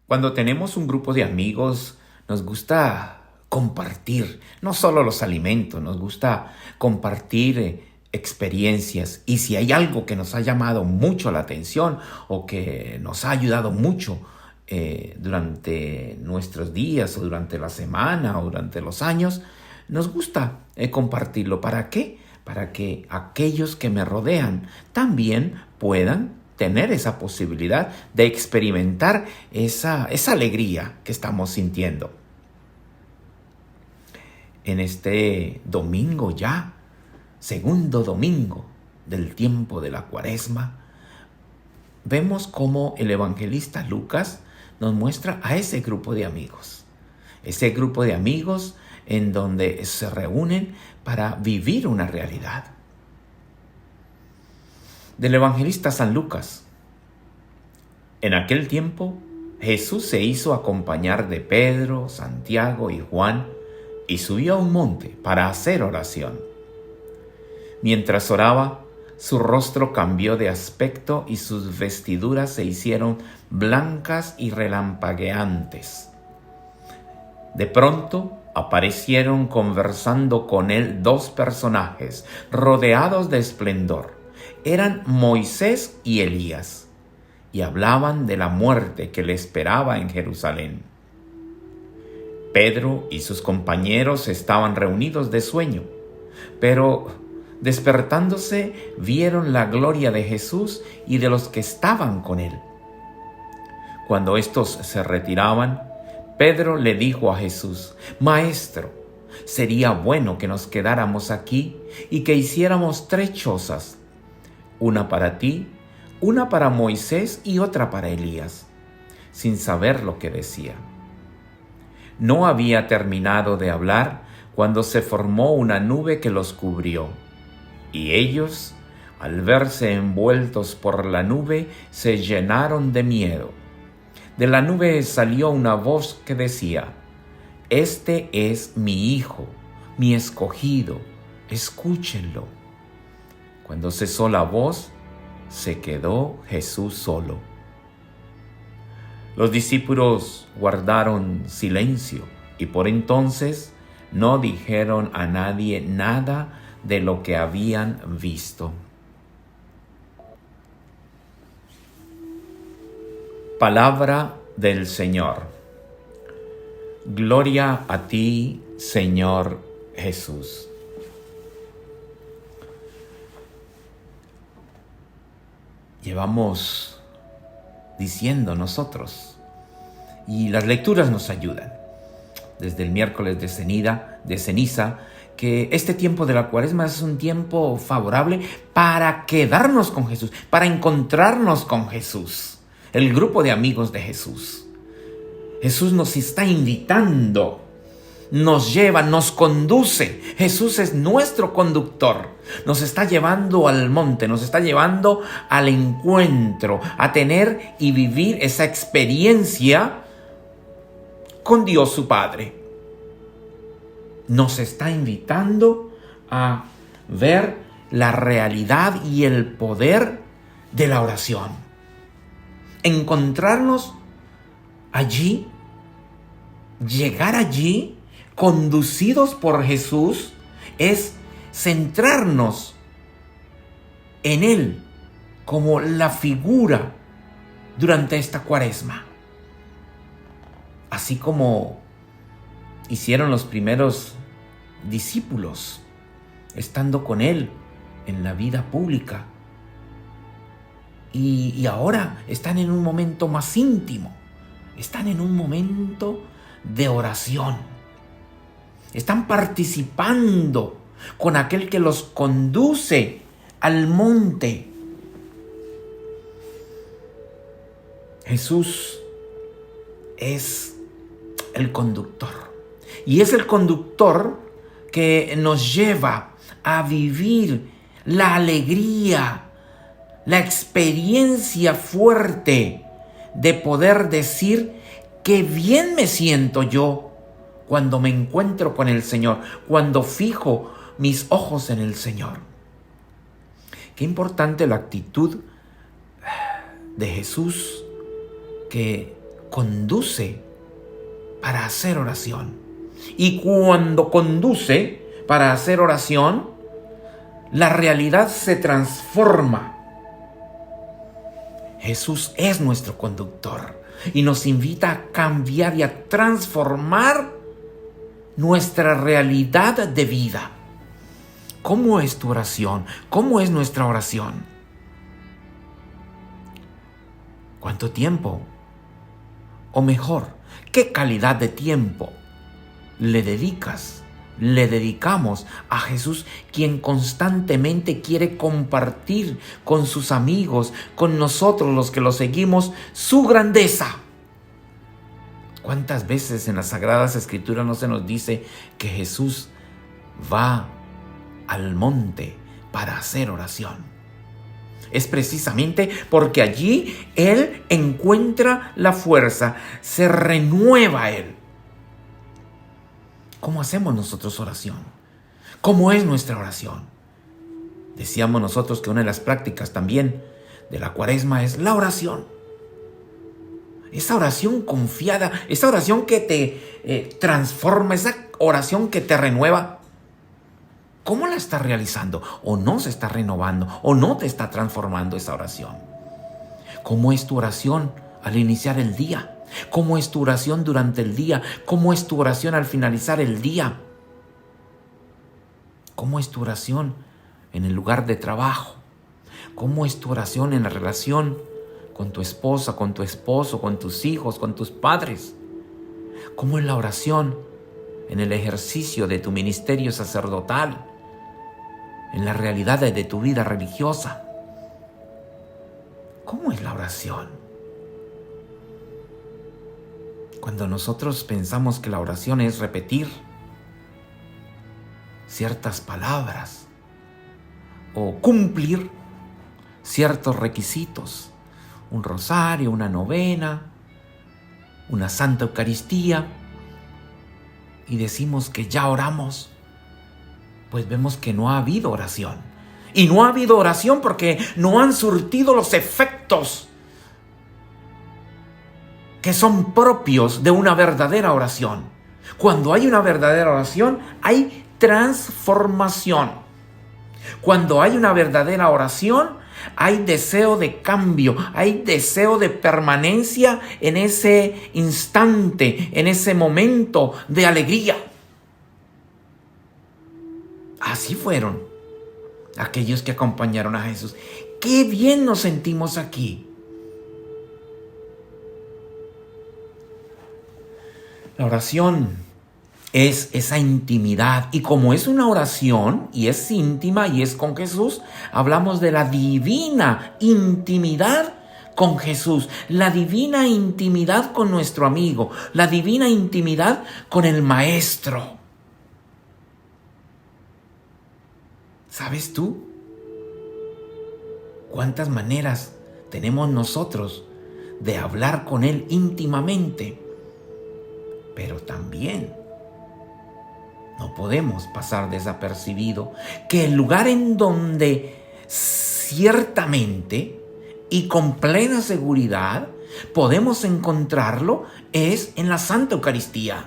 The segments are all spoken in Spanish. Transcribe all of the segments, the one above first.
Cuando tenemos un grupo de amigos, nos gusta compartir, no solo los alimentos, nos gusta compartir experiencias. Y si hay algo que nos ha llamado mucho la atención o que nos ha ayudado mucho durante nuestros días o durante la semana o durante los años, nos gusta compartirlo. ¿Para qué? Para que aquellos que me rodean también puedan tener esa posibilidad de experimentar esa alegría que estamos sintiendo. En este domingo ya, segundo domingo del tiempo de la Cuaresma, vemos cómo el evangelista Lucas nos muestra a ese grupo de amigos. Ese grupo de amigos en donde se reúnen para vivir una realidad. Del evangelista San Lucas. En aquel tiempo, Jesús se hizo acompañar de Pedro, Santiago y Juan y subió a un monte para hacer oración. Mientras oraba, su rostro cambió de aspecto y sus vestiduras se hicieron blancas y relampagueantes. De pronto aparecieron conversando con él dos personajes rodeados de esplendor. Eran Moisés y Elías, y hablaban de la muerte que le esperaba en Jerusalén. Pedro y sus compañeros estaban reunidos de sueño, pero despertándose vieron la gloria de Jesús y de los que estaban con él. Cuando estos se retiraban, Pedro le dijo a Jesús: «Maestro, sería bueno que nos quedáramos aquí y que hiciéramos 3 chozas, una para ti, una para Moisés y otra para Elías», sin saber lo que decía. No había terminado de hablar cuando se formó una nube que los cubrió, y ellos, al verse envueltos por la nube, se llenaron de miedo. De la nube salió una voz que decía: «Este es mi Hijo, mi escogido, escúchenlo». Cuando cesó la voz, se quedó Jesús solo. Los discípulos guardaron silencio y por entonces no dijeron a nadie nada de lo que habían visto. Palabra del Señor. Gloria a ti, Señor Jesús. Llevamos diciendo nosotros, y las lecturas nos ayudan, desde el miércoles de ceniza, que este tiempo de la Cuaresma es un tiempo favorable para quedarnos con Jesús, para encontrarnos con Jesús, el grupo de amigos de Jesús. Jesús nos está invitando, nos lleva, nos conduce. Jesús es nuestro conductor. Nos está llevando al monte, nos está llevando al encuentro, a tener y vivir esa experiencia con Dios su Padre. Nos está invitando a ver la realidad y el poder de la oración. Encontrarnos allí, llegar allí, conducidos por Jesús, es centrarnos en Él como la figura durante esta Cuaresma. Así como hicieron los primeros discípulos, estando con Él en la vida pública. Y ahora están en un momento más íntimo, están en un momento de oración. Están participando con aquel que los conduce al monte. Jesús es el conductor. Y es el conductor que nos lleva a vivir la alegría, la experiencia fuerte de poder decir: qué bien me siento yo cuando me encuentro con el Señor, cuando fijo mis ojos en el Señor. Qué importante la actitud de Jesús, que conduce para hacer oración. Y cuando conduce para hacer oración, la realidad se transforma. Jesús es nuestro conductor y nos invita a cambiar y a transformar nuestra realidad de vida. ¿Cómo es tu oración? ¿Cómo es nuestra oración? ¿Cuánto tiempo? O mejor, ¿qué calidad de tiempo le dedicamos a Jesús, quien constantemente quiere compartir con sus amigos, con nosotros los que lo seguimos, su grandeza? ¿Cuántas veces en las Sagradas Escrituras no se nos dice que Jesús va al monte para hacer oración? Es precisamente porque allí Él encuentra la fuerza, se renueva Él. ¿Cómo hacemos nosotros oración? ¿Cómo es nuestra oración? Decíamos nosotros que una de las prácticas también de la Cuaresma es la oración. Esa oración confiada, esa oración que te transforma, esa oración que te renueva. ¿Cómo la estás realizando? ¿O no se está renovando? ¿O no te está transformando esa oración? ¿Cómo es tu oración al iniciar el día? ¿Cómo es tu oración durante el día? ¿Cómo es tu oración al finalizar el día? ¿Cómo es tu oración en el lugar de trabajo? ¿Cómo es tu oración en la relación con tu esposa, con tu esposo, con tus hijos, con tus padres? ¿Cómo es la oración en el ejercicio de tu ministerio sacerdotal, en la realidad de tu vida religiosa? ¿Cómo es la oración? Cuando nosotros pensamos que la oración es repetir ciertas palabras o cumplir ciertos requisitos, un rosario, una novena, una Santa Eucaristía, y decimos que ya oramos, pues vemos que no ha habido oración. Y no ha habido oración porque no han surtido los efectos que son propios de una verdadera oración. Cuando hay una verdadera oración, hay transformación. Cuando hay una verdadera oración, hay deseo de cambio, hay deseo de permanencia en ese instante, en ese momento de alegría. Así fueron aquellos que acompañaron a Jesús. ¡Qué bien nos sentimos aquí! La oración es esa intimidad, y como es una oración y es íntima y es con Jesús, hablamos de la divina intimidad con Jesús, la divina intimidad con nuestro amigo, la divina intimidad con el Maestro. ¿Sabes tú cuántas maneras tenemos nosotros de hablar con Él íntimamente? Pero también no podemos pasar desapercibido que el lugar en donde ciertamente y con plena seguridad podemos encontrarlo es en la Santa Eucaristía.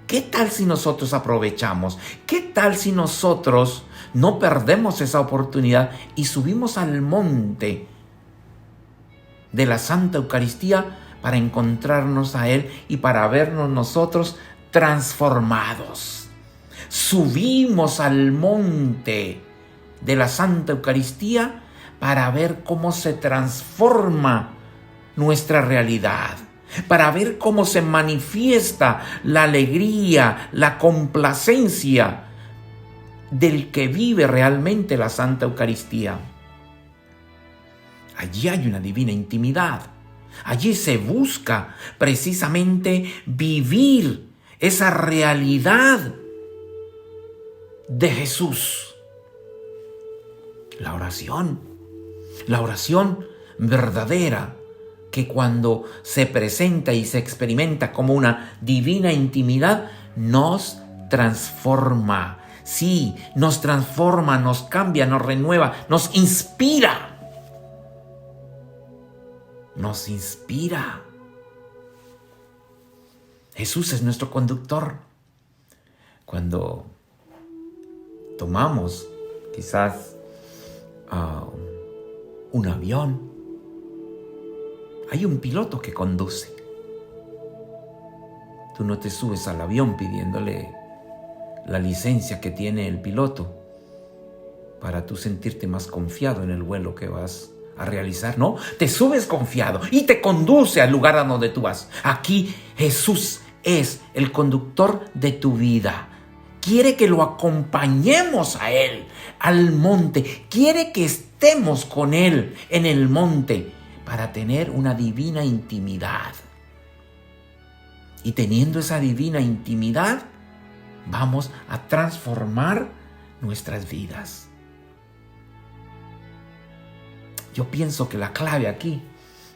¿Qué tal si nosotros aprovechamos? ¿Qué tal si nosotros no perdemos esa oportunidad y subimos al monte de la Santa Eucaristía para encontrarnos a Él y para vernos nosotros transformados? Subimos al monte de la Santa Eucaristía para ver cómo se transforma nuestra realidad, para ver cómo se manifiesta la alegría, la complacencia del que vive realmente la Santa Eucaristía. Allí hay una divina intimidad. Allí se busca precisamente vivir esa realidad de Jesús. La oración verdadera, que cuando se presenta y se experimenta como una divina intimidad, nos transforma. Sí, nos transforma, nos cambia, nos renueva, nos inspira. Nos inspira. Jesús es nuestro conductor. Cuando tomamos quizás un avión, hay un piloto que conduce. Tú no te subes al avión pidiéndole la licencia que tiene el piloto para tú sentirte más confiado en el vuelo que vas a realizar. No, te subes confiado y te conduce al lugar a donde tú vas. Aquí Jesús es el conductor de tu vida. Quiere que lo acompañemos a Él, al monte. Quiere que estemos con Él en el monte para tener una divina intimidad. Y teniendo esa divina intimidad, vamos a transformar nuestras vidas. Yo pienso que la clave aquí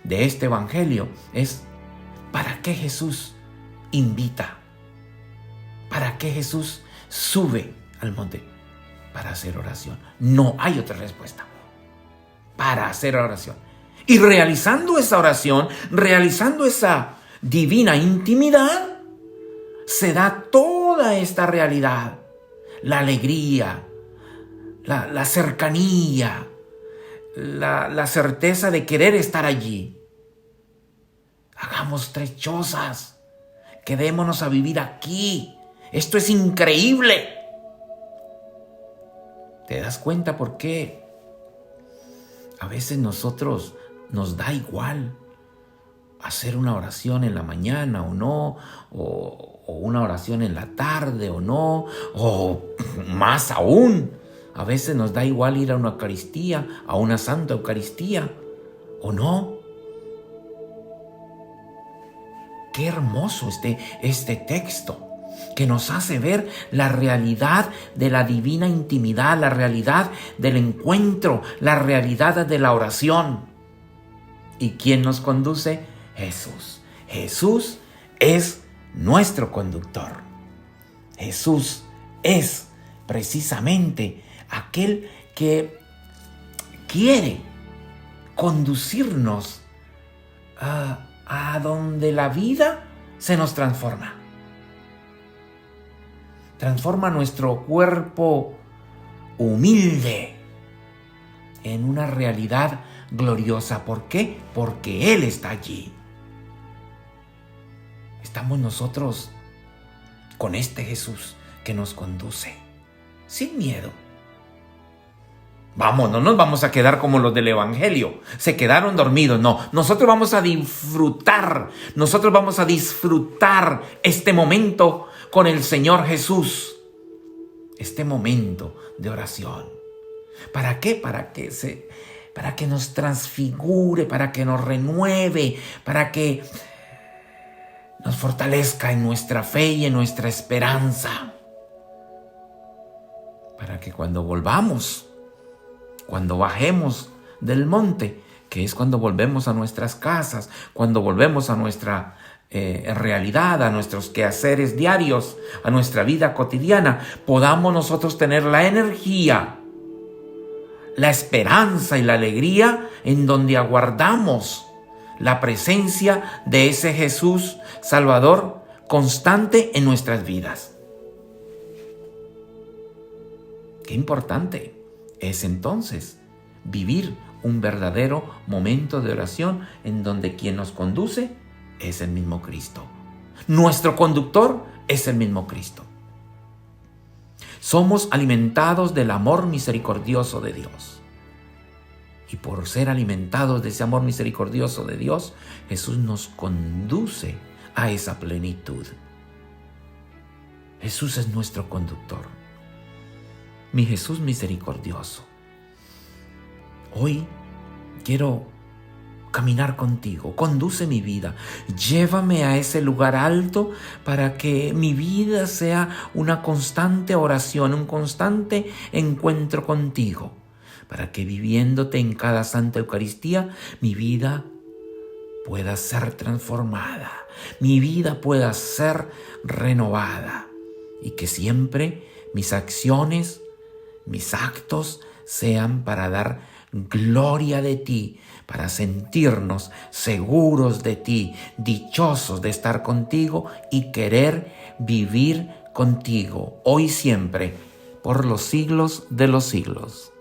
de este evangelio es ¿para qué Jesús invita? ¿Para qué Jesús sube al monte? Para hacer oración. No hay otra respuesta. Para hacer oración. Y realizando esa oración, realizando esa divina intimidad, se da toda esta realidad. La alegría, la cercanía, la certeza de querer estar allí. Hagamos 3 chozas. Quedémonos a vivir aquí. Esto es increíble. ¿Te das cuenta por qué a veces nosotros nos da igual hacer una oración en la mañana o no, o una oración en la tarde o no, o más aún, a veces nos da igual ir a una Eucaristía, a una Santa Eucaristía o no? Qué hermoso este texto, que nos hace ver la realidad de la divina intimidad, la realidad del encuentro, la realidad de la oración. ¿Y quién nos conduce? Jesús. Jesús es nuestro conductor. Jesús es precisamente aquel que quiere conducirnos a donde la vida se nos transforma. Transforma nuestro cuerpo humilde en una realidad gloriosa. ¿Por qué? Porque Él está allí. Estamos nosotros con este Jesús que nos conduce, sin miedo. Vamos, no nos vamos a quedar como los del Evangelio. Se quedaron dormidos. No, nosotros vamos a disfrutar. Nosotros vamos a disfrutar este momento con el Señor Jesús. Este momento de oración. ¿Para qué? Para que nos transfigure, para que nos renueve, para que nos fortalezca en nuestra fe y en nuestra esperanza. Para que cuando volvamos, cuando bajemos del monte, que es cuando volvemos a nuestras casas, cuando volvemos a nuestra realidad, a nuestros quehaceres diarios, a nuestra vida cotidiana, podamos nosotros tener la energía, la esperanza y la alegría en donde aguardamos la presencia de ese Jesús Salvador constante en nuestras vidas. Qué importante es entonces vivir un verdadero momento de oración en donde quien nos conduce es el mismo Cristo. Nuestro conductor es el mismo Cristo. Somos alimentados del amor misericordioso de Dios. Y por ser alimentados de ese amor misericordioso de Dios, Jesús nos conduce a esa plenitud. Jesús es nuestro conductor. Mi Jesús misericordioso. Hoy quiero caminar contigo. Conduce mi vida. Llévame a ese lugar alto para que mi vida sea una constante oración, un constante encuentro contigo. Para que viviéndote en cada Santa Eucaristía, mi vida pueda ser transformada. Mi vida pueda ser renovada. Y que siempre mis acciones, mis actos sean para dar gloria de ti, para sentirnos seguros de ti, dichosos de estar contigo y querer vivir contigo, hoy y siempre, por los siglos de los siglos.